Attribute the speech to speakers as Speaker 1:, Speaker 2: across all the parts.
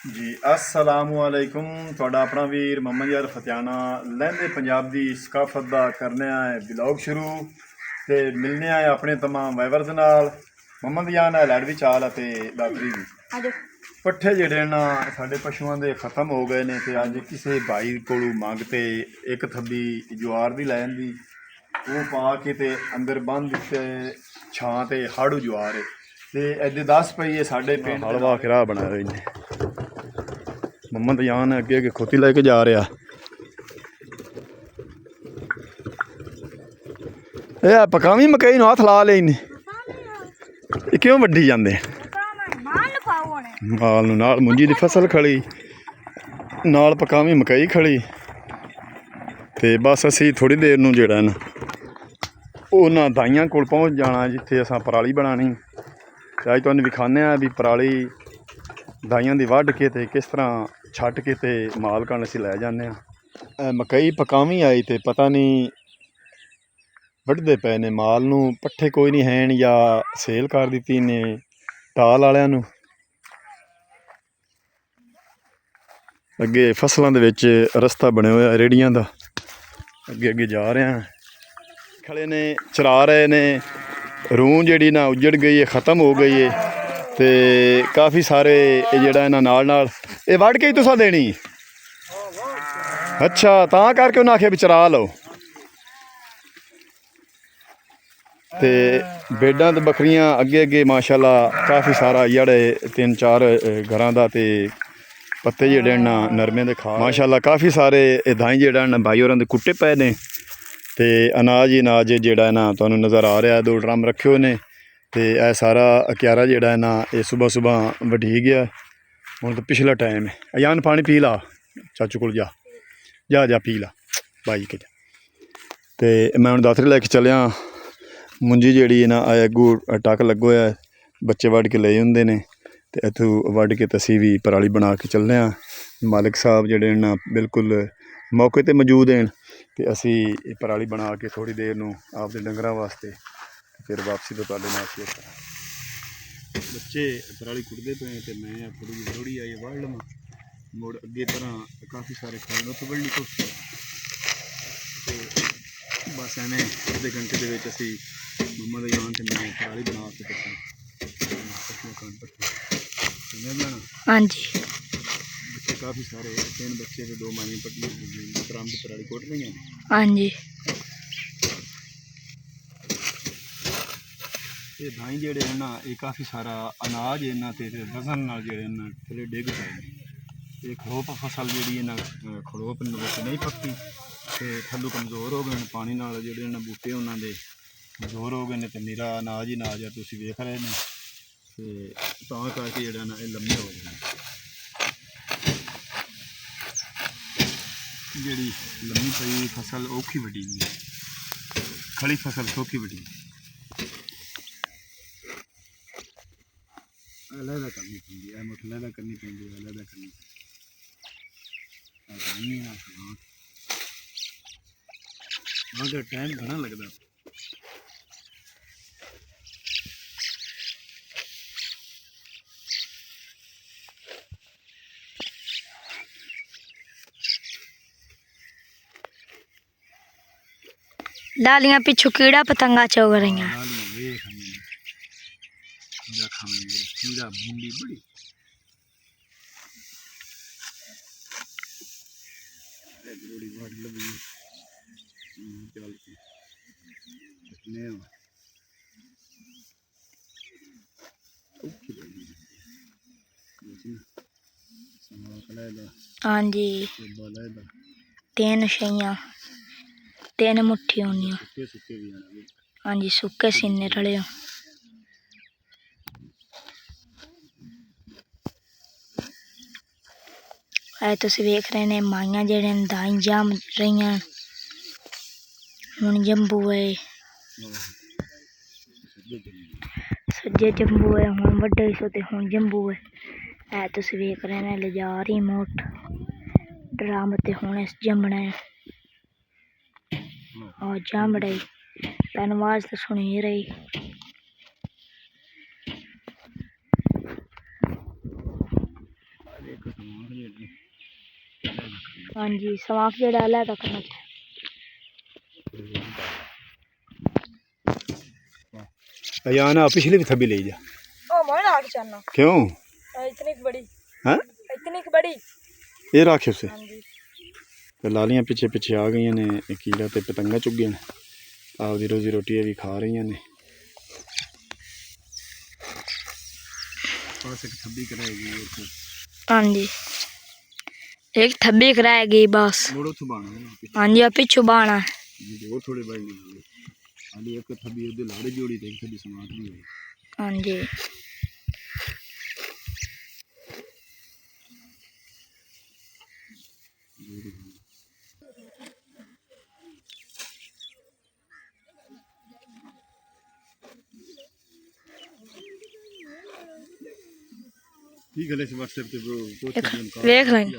Speaker 1: ਜੀ अस्सलामुअलैकुम ਤੁਹਾਡਾ ਆਪਣਾ ਵੀਰ ਮੁਹੰਮਦ ਯਾਰ ਫਤਿਆਣਾ ਲਹਿੰਦੇ ਪੰਜਾਬ ਦੀ ਸਕਾਫਤ ਦਾ ਕਰਨੇ ਆ ਵਲੌਗ ਸ਼ੁਰੂ ਤੇ ਮਿਲਨੇ ਆ ਆਪਣੇ तमाम ਵਾਈਵਰਸ ਨਾਲ ਮੁਹੰਮਦ ਯਾਰ ਨਾਲ ਲੜ ਵੀ ਚਾਲ ਤੇ ਦਾਤਰੀ ਵੀ ਆਜੋ ਪੱਠੇ ਜਿਹੜੇ ਨਾ ਸਾਡੇ ਪਸ਼ੂਆਂ ਦੇ ਖਤਮ ਹੋ ਗਏ ਨੇ ਤੇ ਅੱਜ ਕਿਸੇ ਭਾਈ ਕੋਲੋਂ ਮੰਗ ਤੇ ਇੱਕ ਥੱਬੀ ਜਵਾਰ ਦੀ ਲੈਣ ਦੀ ਉਹ ਪਾ ਕੇ ਤੇ ਅੰਦਰ ਬੰਨ ਦਿੱਤੇ ਛਾਂ ਤੇ ਹਾੜੂ ਜਵਾਰ ਤੇ ਇੱਦੇ 10 ਪਈਏ ਸਾਡੇ ਪਿੰਡ ਹਲਵਾ ਖਰਾ ਬਣਾ ਰਹੇ ਨੇ ਮੁਹੰਮਦ ਯਾਨ ਅੱਗੇ ਅੱਗੇ ਖੋਤੀ ਲੈ ਕੇ ਜਾ ਰਿਹਾ ਇਹ ਪਕਾਵੀਂ ਮਕਈ ਨੂੰ ਹੱਥ ਲਾ ਲਈ ਨੇ ਇਹ ਕਿਉਂ ਵੱਢੀ ਜਾਂਦੇ ਮਾਲ ਨੂੰ ਨਾਲ ਮੁੰਜੀ ਦੀ ਫਸਲ ਖੜੀ ਨਾਲ ਪਕਾਵੀਂ ਮਕਈ ਖੜੀ ਤੇ ਬਸ ਅਸੀਂ ਥੋੜੀ ਦੇਰ ਨੂੰ ਜਿਹੜਾ ਨਾ ਉਹਨਾਂ ਦਾਈਆਂ ਕੋਲ ਪਹੁੰਚ ਜਾਣਾ ਜਿੱਥੇ ਅਸਾਂ ਪਰਾਲੀ ਬਣਾਣੀ ਤੇ ਅੱਜ ਤੁਹਾਨੂੰ ਵਿਖਾਉਂਦੇ ਆ ਵੀ ਪਰਾਲੀ ਦਾਈਆਂ ਦੀ ਵੱਢ ਕੇ ਤੇ ਕਿਸ ਤਰ੍ਹਾਂ ਛੱਡ ਕੇ ਤੇ ਮਾਲ ਕਣ ਅਸੀਂ ਲੈ ਜਾਂਦੇ ਹਾਂ ਮਕਈ ਪਕਾਵੀਂ ਆਈ ਤੇ ਪਤਾ ਨਹੀਂ ਵੱਢਦੇ ਪਏ ਨੇ ਮਾਲ ਨੂੰ ਪੱਠੇ ਕੋਈ ਨਹੀਂ ਹੈਣ ਜਾਂ ਸੇਲ ਕਰ ਦਿੱਤੀ ਨੇ ਟਾਲ ਵਾਲਿਆਂ ਨੂੰ ਅੱਗੇ ਫਸਲਾਂ ਦੇ ਵਿੱਚ ਰਸਤਾ ਬਣਿਆ ਹੋਇਆ ਰੇੜੀਆਂ ਦਾ ਅੱਗੇ ਅੱਗੇ ਜਾ ਰਹੇ ਹਾਂ ਖੜੇ ਨੇ ਚਰਾ ਰਹੇ ਨੇ ਰੂਹ ਜਿਹੜੀ ਨਾ ਉੱਜੜ ਗਈ ਹੈ ख़त्म हो गई है ਤੇ ਕਾਫੀ ਸਾਰੇ ਜਿਹੜਾ ਇਹਨਾਂ ਨਾਲ ਇਹ ਵੱਢ ਕੇ ਹੀ ਤੁਸੀਂ ਦੇਣੀ ਅੱਛਾ ਤਾਂ ਕਰਕੇ ਉਹਨਾਂ ਆਖਿਆ ਵੀ ਚਰਾ ਲਓ ਤੇ ਭੇਡਾਂ ਤੇ ਬੱਕਰੀਆਂ ਅੱਗੇ ਅੱਗੇ ਮਾਸ਼ਾਅੱਲਾ ਕਾਫੀ ਸਾਰਾ ਜਿਹੜੇ 3-4 ਘਰਾਂ ਦਾ ਤੇ ਪੱਤੇ ਜਿਹੜੇ ਨਾ ਨਰਮੇ ਦੇ ਖਾ ਮਾਸ਼ਾਅੱਲਾ ਕਾਫੀ ਸਾਰੇ ਇਦਾਂ ਜਿਹੜਾ ਨਾ ਭਾਈ ਹੋਰਾਂ ਦੇ ਕੁੱਟੇ ਪਏ ਨੇ ਤੇ ਅਨਾਜ ਹੀ ਅਨਾਜ ਜਿਹੜਾ ਨਾ ਤੁਹਾਨੂੰ ਨਜ਼ਰ ਆ ਰਿਹਾ 2 ਡਰਮ ਰੱਖੇ ਹੋਏ ਨੇ ਤੇ ਇਹ ਸਾਰਾ ਕਿਆਰਾ ਜਿਹੜਾ ਹੈ ਨਾ ਇਹ ਸੁਬਹ ਸੁਬਹ ਵਢੀ ਗਿਆ ਹੁਣ ਤਾਂ ਪਿਛਲਾ ਟਾਈਮ ਹੈ ਅਯਾਨ ਪਾਣੀ ਪੀ ਲਾ ਚਾਚੂ ਕੋਲ ਜਾ ਪੀ ਲਾ ਬਾਈ ਕੇ ਤੇ ਮੈਂ ਹੁਣ ਦਾਤਰੀ ਲੈ ਕੇ ਚੱਲਿਆ ਮੁੰਜੀ ਜਿਹੜੀ ਹੈ ਨਾ ਅੱਗੂ ਟੱਕ ਲੱਗੋ ਹੈ ਬੱਚੇ ਵੱਢ ਕੇ ਲਏ ਹੁੰਦੇ ਨੇ ਤੇ ਇੱਥੋਂ ਵੱਢ ਕੇ ਅਸੀਂ ਵੀ ਪਰਾਲੀ ਬਣਾ ਕੇ ਚੱਲਦੇ ਹਾਂ ਮਾਲਕ ਸਾਹਿਬ ਜਿਹੜੇ ਨਾ ਬਿਲਕੁਲ ਮੌਕੇ 'ਤੇ ਮੌਜੂਦ ਹਨ ਤੇ ਅਸੀਂ ਪਰਾਲੀ ਬਣਾ ਕੇ ਥੋੜ੍ਹੀ ਦੇਰ ਨੂੰ ਆਪਦੇ ਡੰਗਰਾਂ ਵਾਸਤੇ ਫਿਰ ਵਾਪਸੀ ਤੋਂ ਤੁਹਾਡੇ ਨਾਲ ਸ਼ੇਅਰ ਕਰਾਂ ਬੱਚੇ ਪਰਾਲੀ ਕੁੱਟਦੇ ਪਏ ਤੇ ਮੈਂ ਥੋੜ੍ਹੀ ਜਿਹੀ ਲੋਹੜੀ ਆਈ ਵੱਢ ਲਵਾਂ ਮੁੜ ਅੱਗੇ ਤਰ੍ਹਾਂ ਕਾਫੀ ਸਾਰੇ ਖਾਣ ਉੱਥੇ ਵੱਢਣੀ ਕੋਸ਼ਿਸ਼ ਤੇ ਬਸ ਐਵੇਂ ਅੱਧੇ ਘੰਟੇ ਦੇ ਵਿੱਚ ਅਸੀਂ ਮੁਹੰਮਦ ਯਾਨ ਤੇ ਮੈਂ ਪਰਾਲੀ ਬਣਾ ਕੇ ਹਾਂਜੀ ਬੱਚੇ ਕਾਫੀ ਸਾਰੇ 3 ਬੱਚੇ ਤੇ 2 ਮਾਈਆਂ ਪੱਟੀਆਂ ਤਰਾਮ ਦੀ ਪਰਾਲੀ ਕੁੱਟ ਰਹੀਆਂ ਹਾਂਜੀ ਇਹ ਦਾਈ ਜਿਹੜੇ ਹਨ ਨਾ ਇਹ ਕਾਫੀ ਸਾਰਾ ਅਨਾਜ ਇਹਨਾਂ ਤੇ ਵਜ਼ਨ ਨਾਲ ਜਿਹੜੇ ਨਾ ਥੱਲੇ ਡਿੱਗ ਪਏ ਨੇ ਇਹ ਖੜੋਪ ਫਸਲ ਜਿਹੜੀ ਇਹਨਾਂ ਖੜੋਪ ਵਿੱਚ ਨਹੀਂ ਪੱਕੀ ਤੇ ਥੱਲੋਂ ਕਮਜ਼ੋਰ ਹੋ ਗਏ ਨੇ ਪਾਣੀ ਨਾਲ ਜਿਹੜੇ ਇਹਨਾਂ ਬੂਟੇ ਉਹਨਾਂ ਦੇ ਕਮਜ਼ੋਰ ਹੋ ਗਏ ਨੇ ਤੇ ਮੇਰਾ ਅਨਾਜ ਹੀ ਅਨਾਜ ਆ ਤੁਸੀਂ ਵੇਖ ਰਹੇ ਨੇ ਤੇ ਤਾਂ ਕਰਕੇ ਜਿਹੜਾ ਨਾ ਇਹ ਲੰਮੇ ਹੋ ਗਏ ਨੇ ਜਿਹੜੀ ਲੰਮੀ ਪਈ ਫਸਲ ਔਖੀ ਵੱਢੀ ਗਈ ਖੜੀ ਫਸਲ ਸੌਖੀ ਵੱਢੀ अलग करनी पड़ती है मुठ अलग करनी पड़ती है अलग करनी टाइम घना लगता
Speaker 2: डालियां पिछू कीड़ा पतंगा चुग रही
Speaker 1: कीड़ा भूंडी बड़ी लगी चल
Speaker 2: हाँ जी 3 छइयां 3 मुट्ठी होनी हाँ जी सुके सीने रले तुसीं वेख रहे ने माइयां जेहड़े दाई जम रही हुण जंबू है सज्जे जंबू है हुण वड्डे सो ते हुण जंबू है तुसीं वेख रहे ने लिजा रही मोट ड्रम ते हुण इस जमना है और जम रही तैनूं आवाज़ तो सुनी रही हाँ जी समाक जड़ा लै तक करना
Speaker 1: या ना पिछली भी थब्बी ले जा
Speaker 2: ओ मैं आग चलना
Speaker 1: क्यों
Speaker 2: इतनी बड़ी
Speaker 1: हैं
Speaker 2: इतनी बड़ी
Speaker 1: ये राखे उसे
Speaker 2: हाँ जी
Speaker 1: ਤੇ ਲਾਲੀਆਂ ਪਿੱਛੇ ਪਿੱਛੇ ਆ ਗਈਆਂ ਨੇ ਕੀੜਾ ਤੇ ਪਤੰਗਾ ਚੁੱਗੀਆਂ ਨੇ ਆਪਦੀ ਰੋਜ਼ੀ ਰੋਟੀ ਇਹ ਵੀ ਖਾ ਰਹੀਆਂ ਨੇ बस एक थब्बी कराएगी
Speaker 2: हाँ जी एक थब्बी कराएगी बस
Speaker 1: मोड़ो तो बाना
Speaker 2: हाँ जी अब पिछू बाना
Speaker 1: वो थोड़े भाई आली एक थब्बी उधर लाड़े जोड़ी ते एक थब्बी समात भी
Speaker 2: हाँ जी
Speaker 1: ठीक है ले व्हाट्सएप पे वो
Speaker 2: देख लें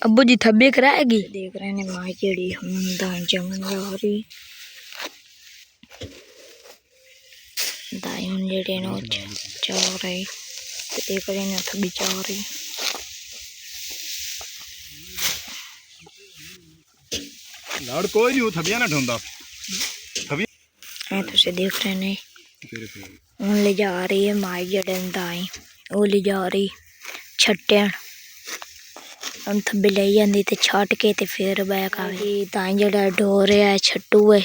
Speaker 2: अब्बू जी थब्बी कराएगी देख रहे हैं माँ जेड़ी हम दाई जमन जा रही दाई हम जेड़े नो जा रही ते देख रहे हैं थब्बी जा रही
Speaker 1: लाड़ कोई नहीं थब्बियां ना ढूंढा थब्बी
Speaker 2: ऐ तुसे देख रहे हैं
Speaker 1: तेरे पे
Speaker 2: हूँ ले जा रही है माँ जेड़े दाई वो ले जा रही छट्टन हम थब्बी ले जाती ते छट के ते फिर बैक आ गई ताई जेड़ा डोर है छट्टू है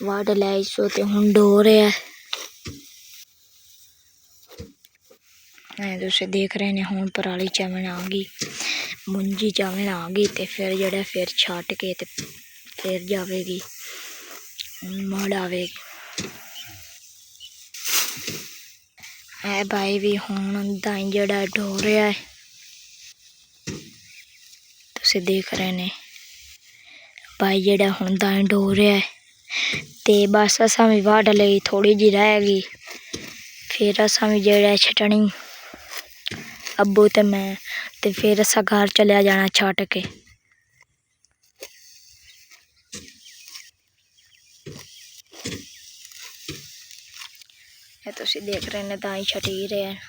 Speaker 2: वाड लै सो ते हुन डोर है तुसे देख रहे ने हुन पराली चावल आ गई मुंजी चावल आ गई ते फिर जेड़ा फिर छट के ते फिर जावेगी मड़ आवेगी ऐ भाई भी हुन ताई जेड़ा डोर है तुसे देख रहे ने भाई जेड़ा हुन दाएं डो रहा है ते बस असा भी वाड़ लई थोड़ी जी रह गई फिर असा भी जेड़ा छटनी अब्बू ते मैं ते फिर असा घर चलिया जाना छट के ये तुसी देख रहे ने दाई छटी रहे हैं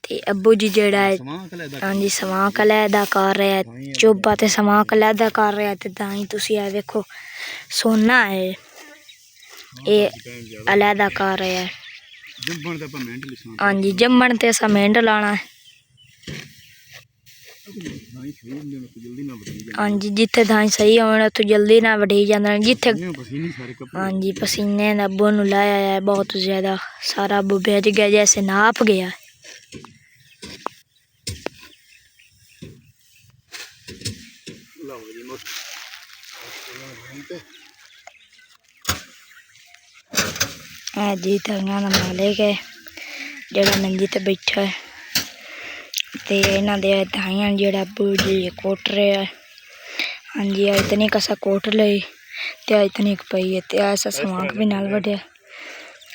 Speaker 2: ते अब्बू जी जेड़ा है हाँ जी समाक अलहदा कर रहा है चोबा ते समाक अलहदा कर रहा है ते दाई तुसी आ वेखो सोना है ये अलहदा कर रहा है हाँ जी जम्मन ते असा मेंढ लाना है हाँ जी जिथे दाई सही होने उत्थे जल्दी ना वढी जांदे जिथे हाँ जी पसीने अब्बू नूं लाया है बहुत ज्यादा सारा अब्बू भेज गया जैसे नाप गया जी धनिया का मालिक है जेड़ा मंजी ते बैठा है ते इन्हां दे दाइयां जेड़ा अब्बू जी कोट रहे है हाँ जी इतनी कसा कोट लई ते इतनी पई है ते ऐसा समाक भी नाल वढिया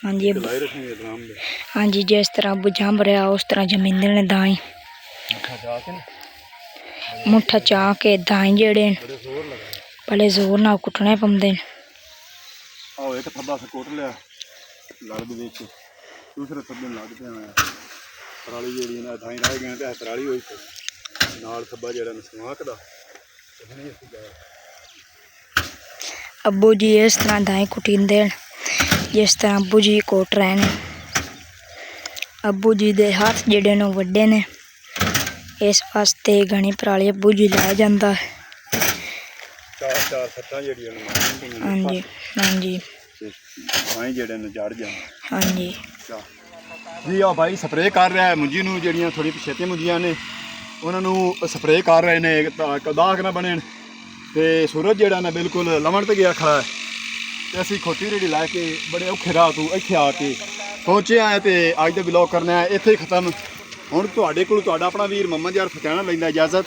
Speaker 2: हाँ जी हाँ जी जिस तरह अब्बू जंब रहा उस तरह जमींदे ने दाई मुठा चाह के दाई जेड़े बड़े जोर नाल कुटने पौंदे ने
Speaker 1: एक थब्बा सा कोट लिया लड़ दे विच दूसरे थब्बे लड़ पे आया पराली जेड़ी ना दाई रह गए ते पराली होई नाल थब्बा जेड़ा समाक दा
Speaker 2: अब्बू जी इस तरह दाई कुटींदे जिस तरह अब्बू जी कोट रहे ने अब्बू जी दे हाथ जेड़े ने वड्डे ने इस वास्ते घनी पराली अब्बू जी लै जांदा है हाँ जी हाँ जी हाँ जी
Speaker 1: जी आ भाई स्प्रे कर रहा है मुंजी नूं जेड़ियां थोड़ी पिछेती मुंजियां ने उन्हां नूं स्प्रे कर रहे ने दाग ना बने ते सूरज जेड़ा ना बिल्कुल लवण ते गया खड़ा है ते असीं खोती रेड़ी लै के बड़े औखे राह तों इत्थे आके पहुंचे आए ते अज दा ब्लॉग करना है इत्थे खत्म हुण तुहाडे कोल तुहाडा अपना वीर मोहम्मद यार फतेहाना लैंदा इजाजत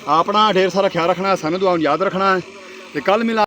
Speaker 1: अपना ढेर सारा ख्याल रखना है सानू दुआ याद रखना है ते कल मिला